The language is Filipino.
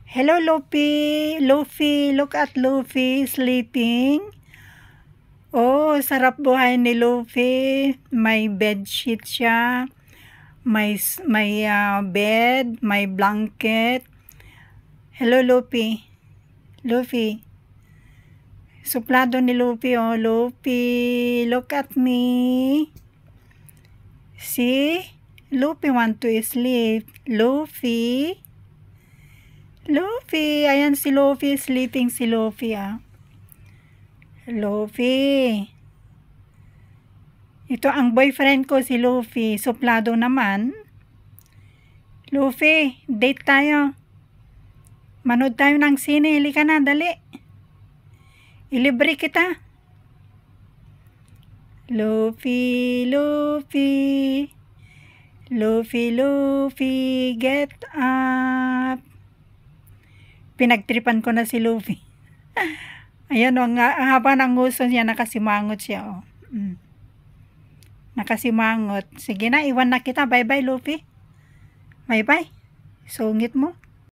Hello, Luffy. Luffy, look at Luffy sleeping. Oh, sarap buhay ni Luffy. May bedsheet siya. May bed, may blanket. Hello, Luffy. Luffy. Suplado ni Luffy, oh. Luffy, look at me. See? Luffy want to sleep. Luffy. Luffy. Ayan si Luffy. Sleeping si Luffy, ah. Luffy. Ito ang boyfriend ko, si Luffy. Suplado naman. Luffy, date tayo. Manood tayo ng sine. Halika na, dali. Ilibre kita. Luffy, Luffy. Luffy, Luffy, get up. Pinagtripan ko na si Luffy. Ayan, ang haba ng nguso niya, nakasimangot siya. Oh. Nakasimangot. Sige na, iwan na kita. Bye-bye, Luffy. Bye-bye. Sungit mo.